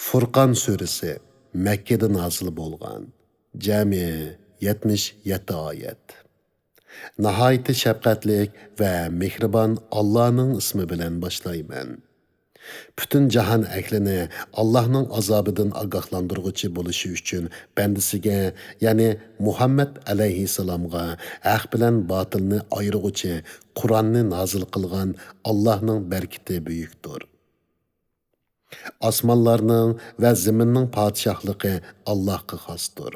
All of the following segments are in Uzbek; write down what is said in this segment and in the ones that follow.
Furqan suresi Mekke'de nazil bo'lgan. Jami 77 oyat. Nahayeti şefqatlik ve mehribon Allah'ның ismi bilen başlayman. Bütün jahan ahlini Allah'ның azabidan agahlandırgıcı buluşu üçün bendisiga, yani Muhammed aleyhisselamga haq bilen batılını ayırgıcı Kur'an'ni nazil kılgan Allah'ның berkiti büyüktür. Osmonlarning va zaminning podshohligi Allohga xosdir.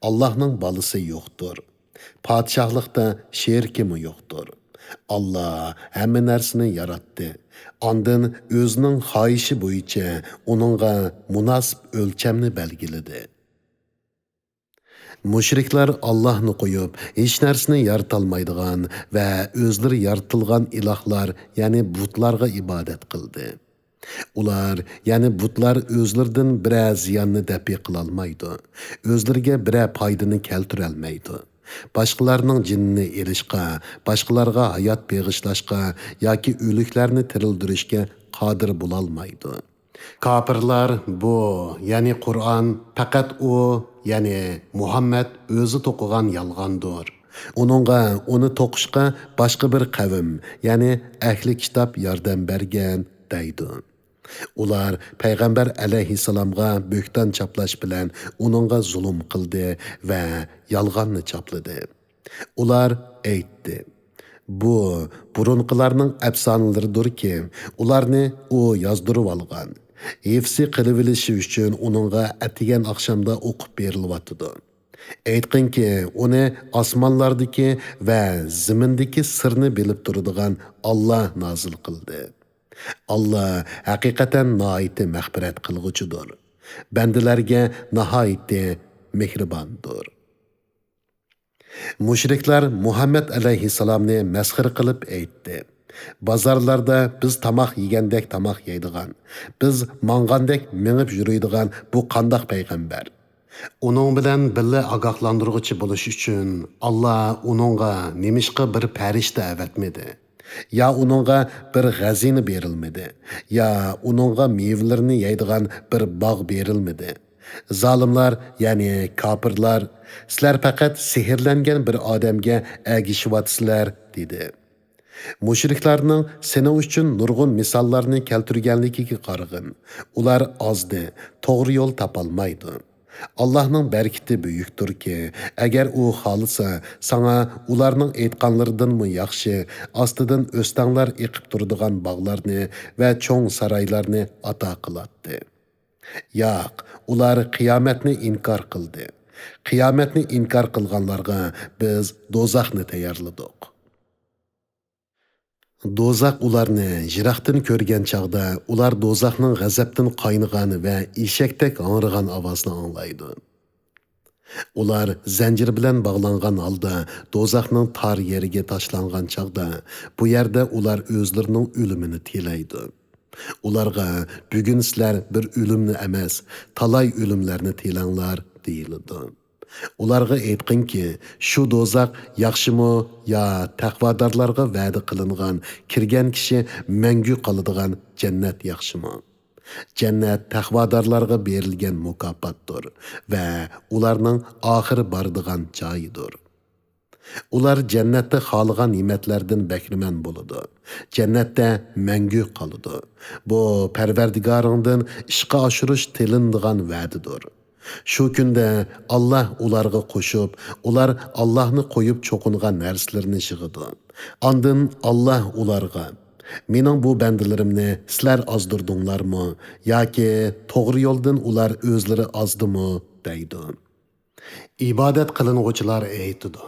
Allohning bolasi yo'qdir. Podshohlikda sherkimi yo'qdir. Allah hamma narsani yaratdi. Ondan o'zining xohishi bo'yicha uningga munosib o'lchamni belgiladi. Mushriklar Allah'ni qo'yib, hech narsani yaratolmaydigan va o'zlari yaratilgan ilohlar, ya'ni butlarga ibodat qildi. Ular, yani butlar özlerden bire ziyanını dəfi qılalmaydı. Özlerge bire paydını keltürelmeydi. Başqalarının cinini erişqa, başqalarga hayat beğişlaşqa, yoki ölüklerini tirildirişke qadir bulalmaydı. Kafirlar bu, yani Kur'an, fakat o, yani Muhammed özü toqugan yalğandır. Onunğa, onu toquşqa başqa bir qavim, yani ahli kitap yordam bergen deydi. Ular Peygamber aleyhisselamga böktan çaplaş bilen onunğa zulüm kıldı ve yalganını çapladı. Ular eytti. Bu burunqilarning efsaneleridir ki, ularni o yazdırıp algan. Hifsi qılıvilishi üçün onunğa atigen akşamda okup berilyaptı. Aytqin ki, onu asmanlardaki ve zimindeki sırrını bilip duradigan Allah nazil kıldı. Allah haqiqatan nahayeti məğfirət qılğıcıdır. Bendilərgə nahayeti mehribondur. Müşriklər Muhammed aleyhisselamni məsxir qılıb aytdi. Bazarlarda biz tamaq yegəndək tamaq yeydigan, biz mangandək minib yürüydigan bu qandaq peyğəmbər. Onun bilen billa agahlandırğıcı buluş üçün Allah onunğa nemişqə bir pəriştə əvətmedi. Ya onunğa bir g'azini berilmedi, ya onunğa meyvelerini yeydigan bir bağ berilmedi. Zalimlar, yani kafirlar, sizler fakat sihirlengen bir adamga agishvatsizlar dedi. Müşriklarning sening uchun nurg'un misollarni keltirganligiga qarag'in. Ular ozdi, to'g'ri yo'l topolmaydi. Allah'ның berkiti büyüktür ki, eğer o halisa, sana ularning aytqanlardan mı yaxshi, astidan o'stanglar eqib turadigan bağlarni ve çoğ saraylarni ata qılatdi. Yo'q, ular qiyomatni inkar qildi. Qiyomatni inkar qilganlarga biz do'zaxni tayyorladik. Dozaq ularni jiraqdan ko'rgan chaqda ular dozaqning g'azabdan qaynigan va eshakdek hangragan ovozni anglaydi. Ular zanjir bilan bog'langan holda dozaqning tar yeriga tashlangan chaqda bu yerda ular o'zlarining o'limini tilaydi. Ularga bugun sizlar bir o'limni emas, talay o'limlarni tilanglar deyiladi. Ularga aytqin ki, şu dozaq yaxshimi ya taqvodorlarga va'da qilingan, kirgan kishi mangu qoladigan jannat yaxshimi? Jannat taqvodorlarga berilgan mukofotdir va ularning oxiri boradigan joyidir. Ular jannatda xohlagan ne'matlardan bahramand bo'ladi. Jannatda mangu qoladi. Bu Parvardigoringdan ishqa oshirish tilindigan va'didir. Şu günde Allah ularga qo'shib, ular Allah'ni qo'yib cho'qingan narsalarni yig'idi. Ondan Allah ularga: "Mening bu bandilarimni sizlar ozdirdinglarmi yoki to'g'ri yo'ldan ular o'zlari ozdimi?" deydi. İbadet qilinguvchilar aytidi: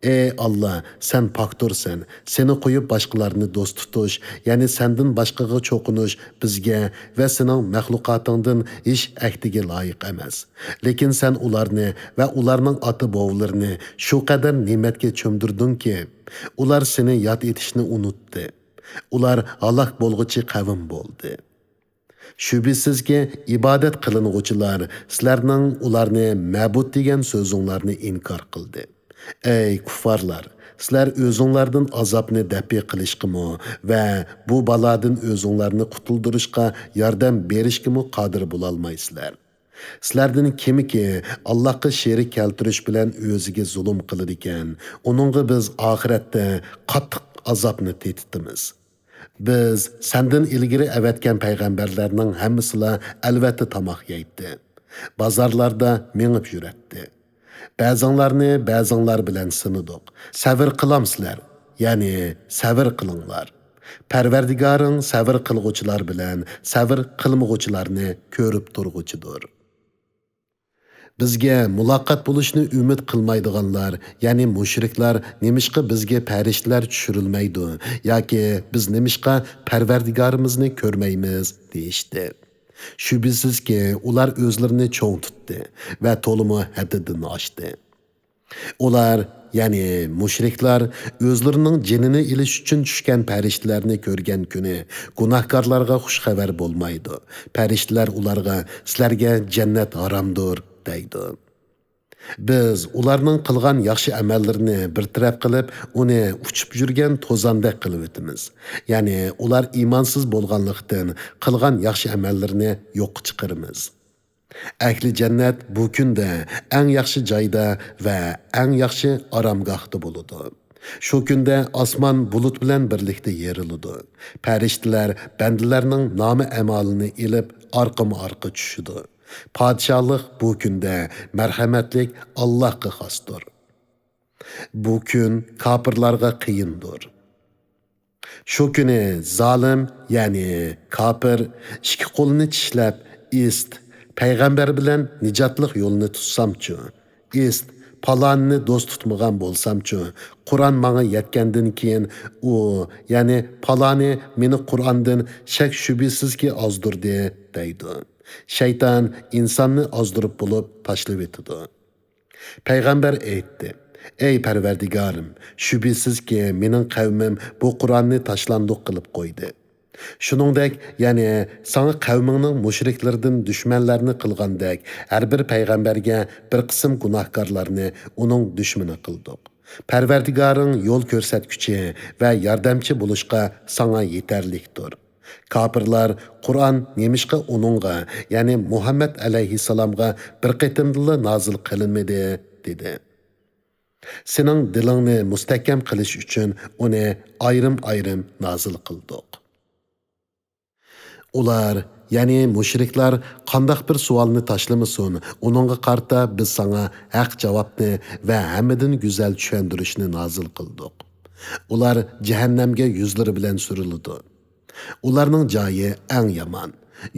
Ey Allah, sen paktursan, seni qo'yib başqalarını dost tutuş, yani senden başqaga çoqunuş bizge ve senin məxluqatından iş əhdiga layiq emas. Lekin sen ularni ve ularning ata bovlarini şu kadar nimetke çömdürdün ki, ular seni yad etishni unutdi. Ular halak bolğuchi qavim bo'ldi. Şübhəsizki, ibadet qilinguvchilar sizlarning ularni ma'bud degan so'zinglarni inkor qildi. Ey kuffarlar, sizlar o'zinglardan azobni dafi qilishqimi va bu balodan o'zinglarni qutuldirishga yordam berishgimi qodir bo'lolmaysizlar. Sizlardan kimiki Allohga sherik keltirish bilan o'ziga zulm qiladi ekan, uningga biz oxiratda qattiq azobni tetitimiz. Biz sendan ilgari avatgan payg'ambarlarning hammasilar albatta tomoq yeydi. Bozorlarda mengib yuratdi. Ba'zanlarni ba'zanlar bilan sinidiq. Sabr qilamsizlar, ya'ni sabr qilinglar. Parvardigoring sabr qilg'uvchilar bilan sabr qilmag'uvchilarni ko'rib turg'uchidir. Bizga muloqot bo'lishni umid qilmaydiganlar, ya'ni mushriklar nimishqa bizga farishtalar tushirilmaydi yoki biz nimishqa Parvardigorimizni ko'rmaymiz deyishdi. Shubhisizki ular o'zlarini cho'ng tutdi va to'limi haddidan oshdi. Ular, ya'ni mushriklar o'zlarining jinini ilish uchun tushgan farishtalarni ko'rgan kuni gunohkorlarga xush xabar bo'lmaydi. Farishtalar ularga sizlarga jannat haromdir deydi. Biz ularning qilgan yaxshi amallarini bir taraf qilib, uni uchib yurgan to'zandek qilib o'tamiz. Ya'ni ular iymonsiz bo'lganlikdan qilgan yaxshi amallarini yo'q chiqaramiz. Ahli jannat bu kunda eng yaxshi joyda va eng yaxshi oromgohda bo'ladi. Shu kunda osmon bulut bilan birlikda yeriladi. Farishtalar bandalarning nomi amalini ilib orqama-orqa tushidi. Padişahlık bu kunda merhametlik Allah'a xasdır. Bu gün kapırlarga qiyindir. Şu günü zalim, yani kapır, iki kolunu çişlep, ist, peygamber bilen nicatlık yolunu tutsamçı, ist, palanını dost tutmagan bolsamçı, Kur'an bana yetkendin kiyin, o, yani palanı meni Kur'an'dan şek şübisiz ki azdır deydi. Şeytan insanı azdırıp bulup taşlıp etidi. Peygamber aytdi: Ey Parvardigorim, şübhisiz ki mening qavmim bu Qur'onni taşlandık qilib qo'ydi. Shuningdek, ya'ni sana qavmingning mushriklardan dushmanlarni qilgandek, har bir payg'ambarga bir qism gunohkorlarni uning dushmani qildik. Parvardigoring yo'l ko'rsatguchi va yordamchi bo'lishga sana yetarlikdir. Kapırlar Kur'an nemişqa onunğa, yani Muhammed aleyhisselamga bir qitimdilla nazil qilinmedi, dedi. Senin dilingni mustahkam qilish uchun uni ayrım-ayrım nazil qildik. Ular, yani mushriklar qandaq bir savolni tashlamasin, onunğa qarta biz sana haq javobni va hammadan go'zal tushuntirishni nazil qildik. Ular jahannamga yuzlari bilan suriladi. Ularning joyi eng yomon,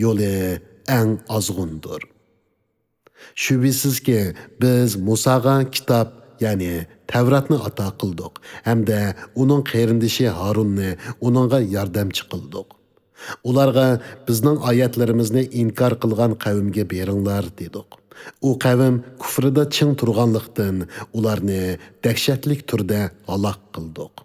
yo'li eng ozg'undir. Shubhisizki biz Musoga kitob, ya'ni Tavratni ato qildik, hamda uning qarindishi Harunni uningga yordamchi qildik. Ularga bizning oyatlarimizni inkor qilgan qavmga beringlar dedik. U qavm kufrida ching turganlikdan ularni dahshatli turda halok qildik.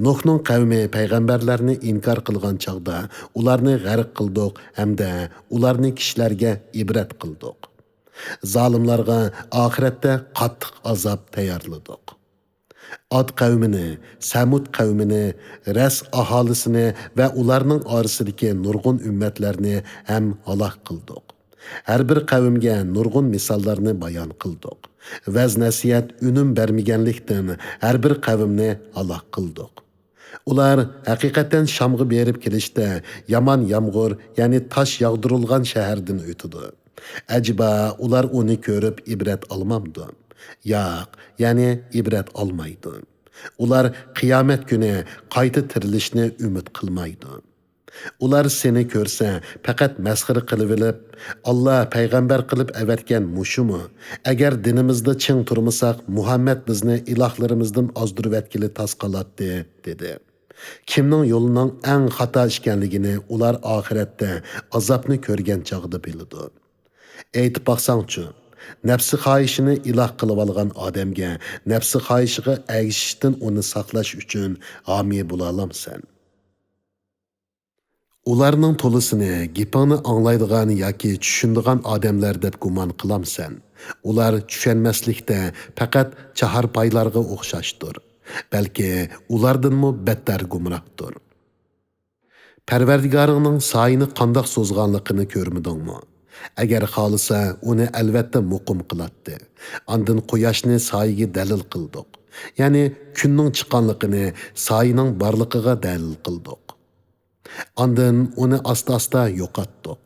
Nuhning qavmi payg'ambarlarni inkor qilgan chaqda ularni g'arq qildik hamda ularni kishilarga ibrat qildik. Zolimlarga oxiratda qattiq azob tayyorladik. Ad qavmini, Samud qavmini, Ras aholisini va ularning orasidagi nurg'un ummatlarni ham halok qildik. Har bir qavmga nurg'un misollarni bayon qildik. Vaz nasihat unum bermaganlikdan har bir qavmni halok qildik. Ular haqiqatan Shamga berib kelishda yomon yomg'ir, ya'ni tosh yog'dirilgan shahardan o'tdi. Acaba ular uni ko'rib ibrat olmamdi? Yo'q, ya'ni ibrat olmaydi. Ular qiyomat kuni qayta tirilishni umid qilmaydi. Ular seni ko'rsa faqat masxara qilib olib, Alloh payg'ambar qilib avatgan mushumu? Agar dinimizda ching turmasak, Muhammad bizni ilohlarimizdan ozdirib atkili tasqalatdi, dedi. Kimning yo'lining eng xato ekanligini ular oxiratda azobni ko'rgan chog'da biladi. Aytib baqsangchi, nafsi xohishini iloh qilib olgan odamga nafsi xohishiga agishishdan uni saqlash uchun homiy bo'la olamsan. Ularning to'lisini gapini anglaydigan yoki tushunadigan odamlar deb gumon qilamsan. Ular tushunmaslikda faqat chaharpaylarga o'xshashdir. Balki ulardanmi battar gumrohdir. Parvardigoringning soyini qandoq so'zganligini ko'rmidingmi? Agar xohlasa, uni albatta muqim qiladi. Ondan quyoshni soyiga dalil qildik. Ya'ni kunning chiqqanligini soyining borligiga dalil qildik. Ondan uni asta-asta yo'qotdik.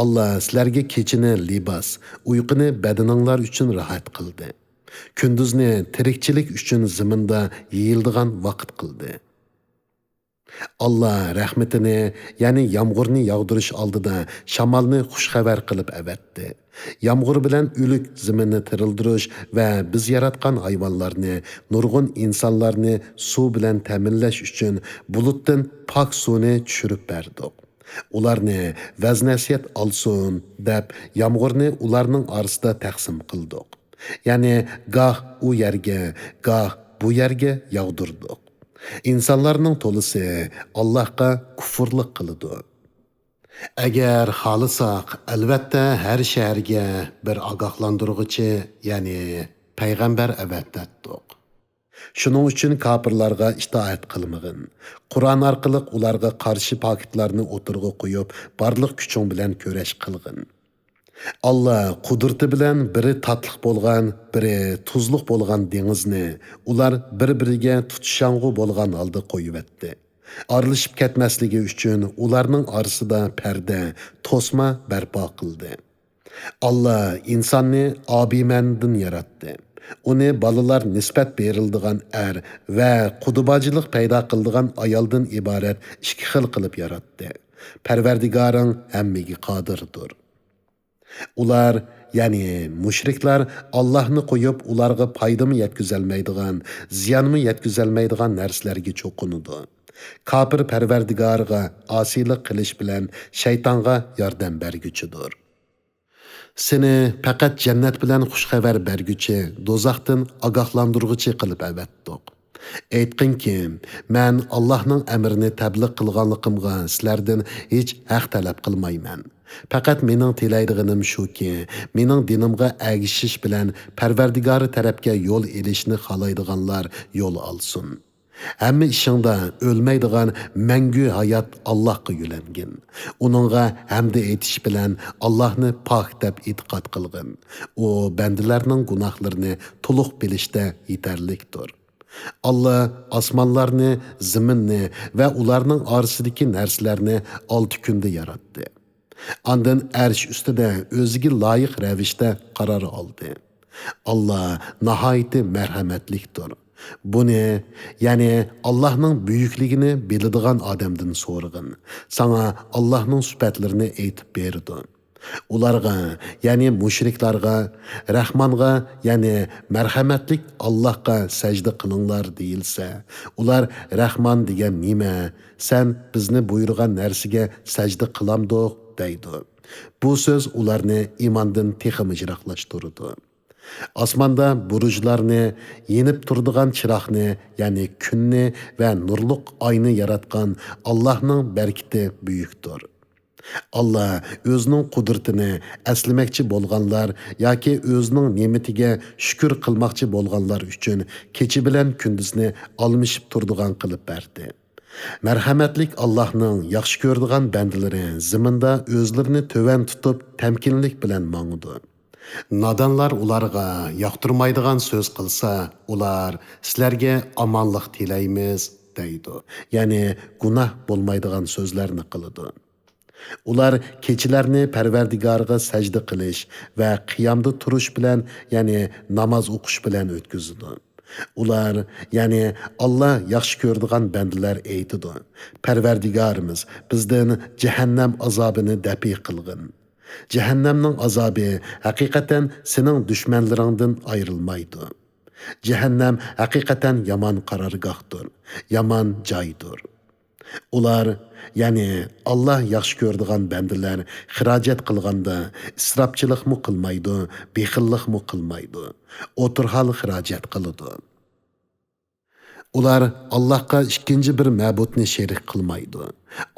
Allah sizlarga kechini libos, uyquni badaninglar uchun rahat qildi. Kunduzni tirikchilik uchun zaminda yeyildigan vaqt qildi. Allah rahmetini, ya'ni yağmurni yağdırış aldida shamolni xushxabar qilib avatdi. Yağmur bilan o'lik zaminni tirildirish va biz yaratgan hayvonlarni, nurg'un insonlarni suv bilan ta'minlash uchun bulutdan pok suvni tushirib berdik. Ularni vaznasiyat olsun deb yağmurni ularning orasida taqsim qildik. Ya'ni goh u yerga, goh bu yerga yağdırdik. İnsanlarning to'lisi Allohga kufrlik qiladi. Agar xohlasak, albatta har shaharga bir ogohlantiruvchi, ya'ni payg'ambar avatdik. Shuning uchun kofirlarga itoat qilmag'in. Qur'on orqali ularga qarshi paketlarni o'tirg'a qo'yib, barliq kuching bilan kurash qilg'in. Allah qudrati bilan biri tatliq bo'lgan, biri tuzliq bo'lgan dengizni ular bir-biriga tutishang'u bo'lgan holda qo'yibdi. Aralashib ketmasligi uchun ularning orasida parda, to'sma barpo qildi. Allah insonni obimandan yaratdi. Uni balalar nisbat berildigan va qudubachilik paydo qildigan ayoldan iborat ikki xil qilib yaratdi. Parvardigoring hammaga qodirdir. Ular, ya'ni mushriklar Allohni qo'yib, ularga foydami yetkazolmaydigan, ziyonmi yetkazolmaydigan narsalarga cho'qinadi. Kafir Parvardigorga osiylik qilish bilan shaytonga yordam berguchidir. Seni faqat jannat bilan xushxabar berguchi, do'zaxdan ogohlantirguchi qilib avatdik. Aytqinki, men Allohning amrini tabliq qilganligimga sizlardan hech haq talab qilmayman. Faqat mening tilaydiganim shuki, mening dinimga agishish bilan Parvardigori tarafga yo'l elishni xohlaydiganlar yo'l olsin. Hamma ishingda o'lmaydigan mangu hayot Allohga yo'langin. Uningga hamda aytish bilan Allohni pok deb e'tiqod qilgin. U bandalarning gunohlarini to'liq bilishda yetarlikdir. Allah osmonlarni, zaminni va ularning orasidagi narsalarni 6 kunda yaratdi. Ondan arsh ustida o'ziga loyiq ravishda qaror oldi. Allah nihoyatda marhamatlikdir. Buni, ya'ni Allohning buyukligini biladigan odamdan so'rag'in. Sana Allohning sifatlarini aytib berdi. Ularga, ya'ni mushriklarga, Rahmonga, ya'ni marhamatlik Allohga sajda qilinglar deyilsa, ular Rahmon degan nima? Sen bizni buyurgan narsaga sajda qilamdoq deydi. Bu so'z ularni iymondan texmi jiroqlashtirdi. Osmonda burujlarni, yenib turadigan chiroqni, ya'ni kunni va nurliq oyni yaratgan Allohning barkati buyukdir. Allah o'zining qudratini aslamoqchi bo'lganlar yoki o'zining ne'matiga shukr qilmoqchi bo'lganlar uchun kecha bilan kunduzni almishib turadigan qilib berdi. Marhamatlik Allohning yaxshi ko'radigan bandalari zaminda o'zlarini to'van tutib, tamkinlik bilan mangdi. Nodonlar ularga yoqtirmaydigan so'z qilsa, ular sizlarga omonlik tilaymiz deydi. Ya'ni gunoh bo'lmaydigan so'zlarni qiladi. Ular kechilarni Parvardigorga sajda qilish va qiyomda turish bilan, ya'ni namoz o'qish bilan o'tkazadi. Ular, ya'ni Allah yaxshi ko'radigan bandalar aytidi: Parvardigorimiz, bizdan jahannam azobini dafi qilgin. Jahannamning azobi haqiqatan sening dushmanlaringdan ayrilmaydi. Jahannam haqiqatan yomon qarorgohdir, yomon joydir. Ular, ya'ni Allah yaxshi ko'radigan bandalar xirojat qilganda isrofchilikmi qilmaydi, bexillikmi qilmaydi. O'tirhal xirojat qiladi. Ular Allohga ikkinchi bir ma'budni sherik qilmaydi.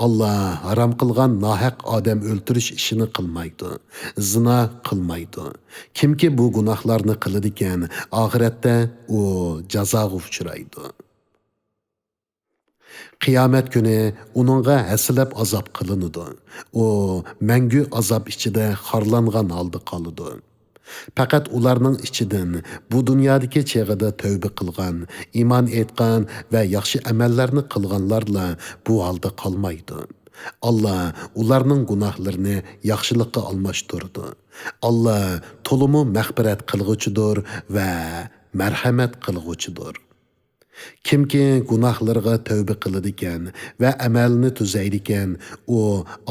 Alloh harom qilgan nohaq odam o'ltirish ishini qilmaydi. Zina qilmaydi. Kimki bu gunohlarni qiladi ekan, oxiratda u jazoga uchraydi. Qiyomat kuni uningga hasilab azob qilinadi. U mangu azob ichida xorlangan holda qoladi. Faqat ularning ichidan bu dunyodagi cheg'ida tövbe qilgan, iymon etgan va yaxshi amallarni qilganlarla bu holda qolmaydi. Allah ularning gunohlarini yaxshilikqa almashtirdi. Allah to'limu mag'firat qilg'uchidir va marhamat qilg'uchidir. Kimki gunohlarga tövbe qiladi ekan va amalni tuzaydi ekan, u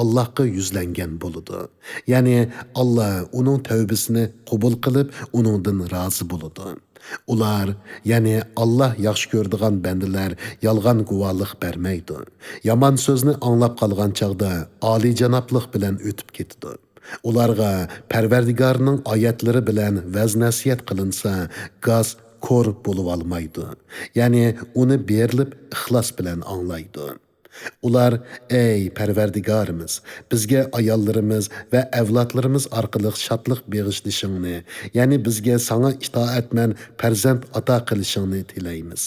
Allohga yuzlangan bo'ladi. Ya'ni Alloh uning tövbesini qabul qilib, uningdan rozi bo'ladi. Ular, ya'ni Alloh yaxshi ko'radigan bandalar yolg'on guvohlik bermaydi. Yomon so'zni anglab qolgan chaqda oliyjanoblik bilan o'tib ketadi. Ularga Parvardigorning oyatlari bilan vaz-nasihat qilinsa, gaz kor bo'lib olmaydi. Ya'ni uni berilib ixlos bilan anglaydi. Ular, ey Parvardigorimiz, bizga ayollarimiz va avlodlarimiz orqali shodlik beg'ishlashingni, ya'ni bizga sana itoatman farzand ato qilishingni tilaymiz.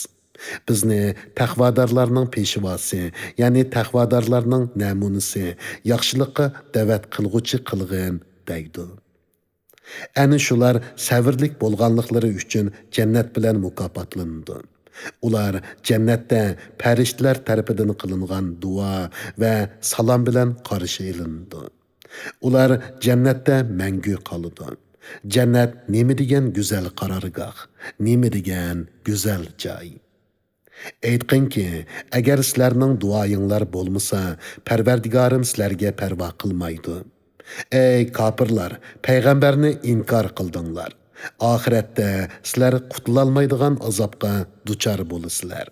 Bizni taqvodorlarning peshvosi, ya'ni taqvodorlarning namunasi, yaxshilikqa da'vat qilg'uchi qilg'in deydi. Әні шулар сәвірлік болғанлықлары үшін cennet bilen mukaffatlandı. Ular cennette pəriştilər tərəfindən qılınğan dua və salam bilen qarşı elindi. Ular cennette məngü qalıdı. Cennet nemi degen güzel qarargah, nemi degen güzel joy. Aytqin ki, agar sizlarning duoyinglar bo'lmasa, Parvardigorim sizlarga parvo qilmaydi. Ey kapırlar, peygamberni inkar qildinglar. Oxiratda sizlar qutulolmaydigan azobga duchor bo'lasizlar.